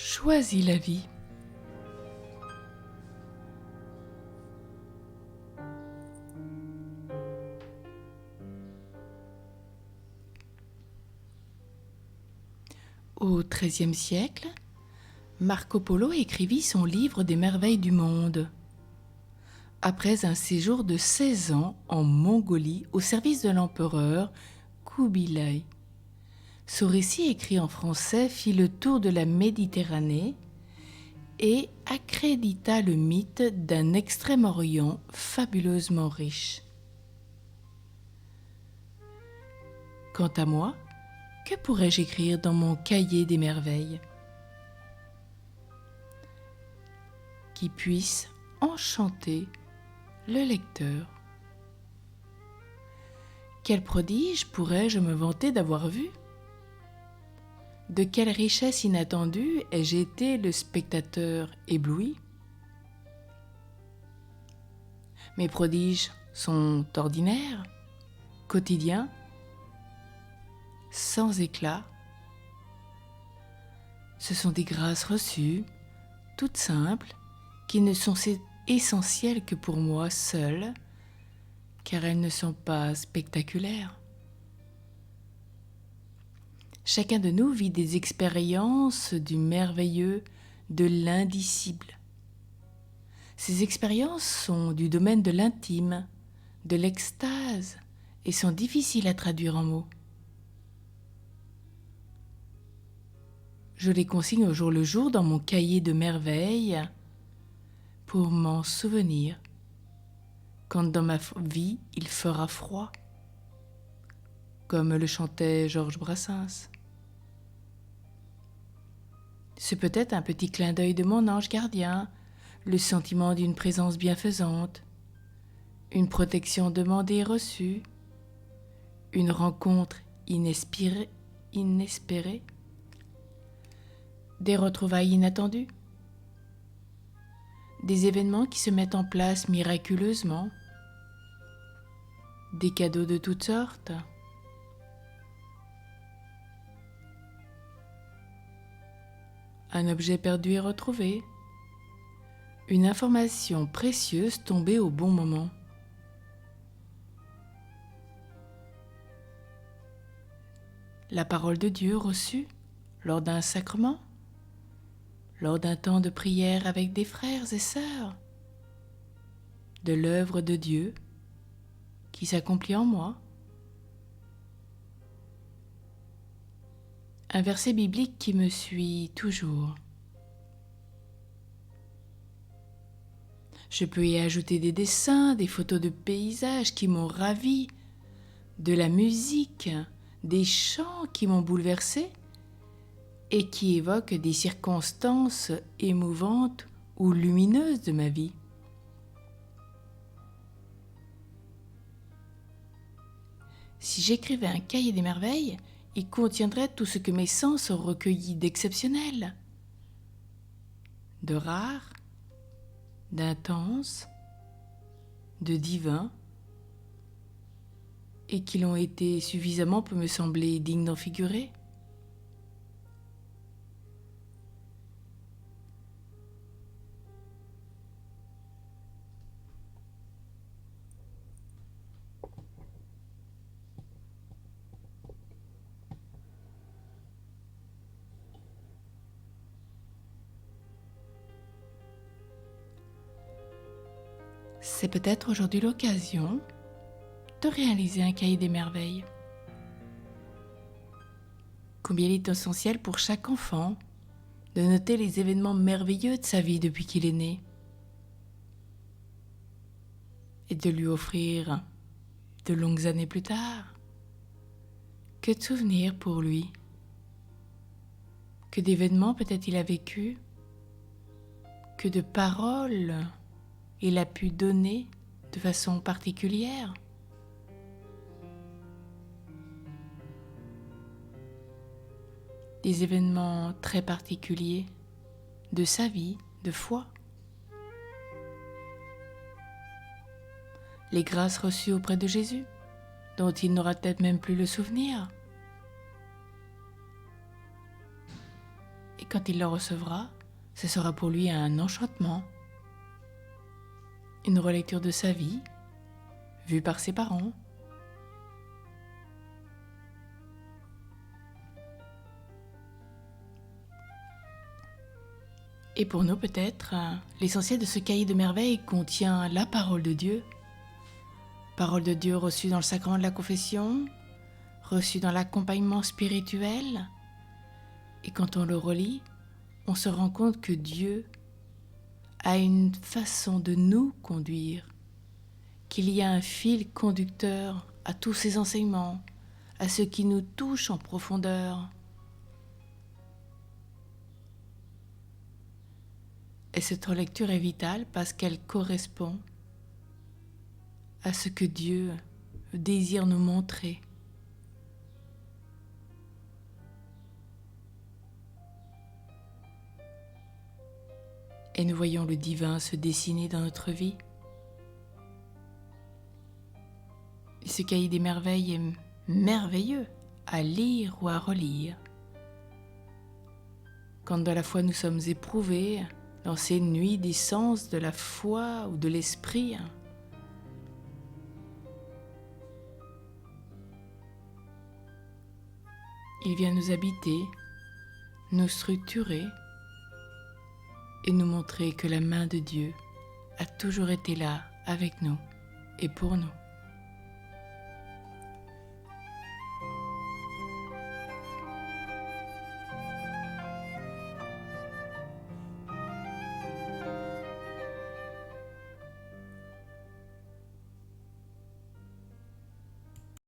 Choisis la vie. Au XIIIe siècle, Marco Polo écrivit son livre des merveilles du monde. Après un séjour de 16 ans en Mongolie au service de l'empereur Kubilai. Ce récit écrit en français fit le tour de la Méditerranée et accrédita le mythe d'un Extrême-Orient fabuleusement riche. Quant à moi, que pourrais-je écrire dans mon cahier des merveilles qui puisse enchanter le lecteur? Quel prodige pourrais-je me vanter d'avoir vu? De quelle richesse inattendue ai-je été le spectateur ébloui? Mes prodiges sont ordinaires, quotidiens, sans éclat. Ce sont des grâces reçues, toutes simples, qui ne sont essentielles que pour moi seul, car elles ne sont pas spectaculaires. Chacun de nous vit des expériences du merveilleux, de l'indicible. Ces expériences sont du domaine de l'intime, de l'extase, et sont difficiles à traduire en mots. Je les consigne au jour le jour dans mon cahier de merveilles pour m'en souvenir quand dans ma vie il fera froid, comme le chantait Georges Brassens. C'est peut-être un petit clin d'œil de mon ange gardien, le sentiment d'une présence bienfaisante, une protection demandée et reçue, une rencontre inespérée, des retrouvailles inattendues, des événements qui se mettent en place miraculeusement, des cadeaux de toutes sortes. Un objet perdu et retrouvé, une information précieuse tombée au bon moment. La parole de Dieu reçue lors d'un sacrement, lors d'un temps de prière avec des frères et sœurs, de l'œuvre de Dieu qui s'accomplit en moi. Un verset biblique qui me suit toujours. Je peux y ajouter des dessins, des photos de paysages qui m'ont ravi, de la musique, des chants qui m'ont bouleversé et qui évoquent des circonstances émouvantes ou lumineuses de ma vie. Si j'écrivais un cahier des merveilles, il contiendrait tout ce que mes sens ont recueilli d'exceptionnel, de rare, d'intense, de divin, et qui l'ont été suffisamment pour me sembler dignes d'en figurer. C'est peut-être aujourd'hui l'occasion de réaliser un cahier des merveilles. Combien il est essentiel pour chaque enfant de noter les événements merveilleux de sa vie depuis qu'il est né et de lui offrir, de longues années plus tard, que de souvenirs pour lui, que d'événements peut-être il a vécu, que de paroles il a pu donner de façon particulière. Des événements très particuliers de sa vie, de foi. Les grâces reçues auprès de Jésus, dont il n'aura peut-être même plus le souvenir. Et quand il le recevra, ce sera pour lui un enchantement, une relecture de sa vie, vue par ses parents. Et pour nous peut-être, l'essentiel de ce cahier de merveilles contient la parole de Dieu. Parole de Dieu reçue dans le sacrement de la confession, reçue dans l'accompagnement spirituel. Et quand on le relit, on se rend compte que Dieu a une façon de nous conduire, qu'il y a un fil conducteur à tous ces enseignements, à ce qui nous touche en profondeur. Et cette relecture est vitale parce qu'elle correspond à ce que Dieu désire nous montrer. Et nous voyons le divin se dessiner dans notre vie. Et ce cahier des merveilles est merveilleux à lire ou à relire. Quand dans la foi nous sommes éprouvés, dans ces nuits des sens de la foi ou de l'esprit, il vient nous habiter, nous structurer et nous montrer que la main de Dieu a toujours été là avec nous et pour nous.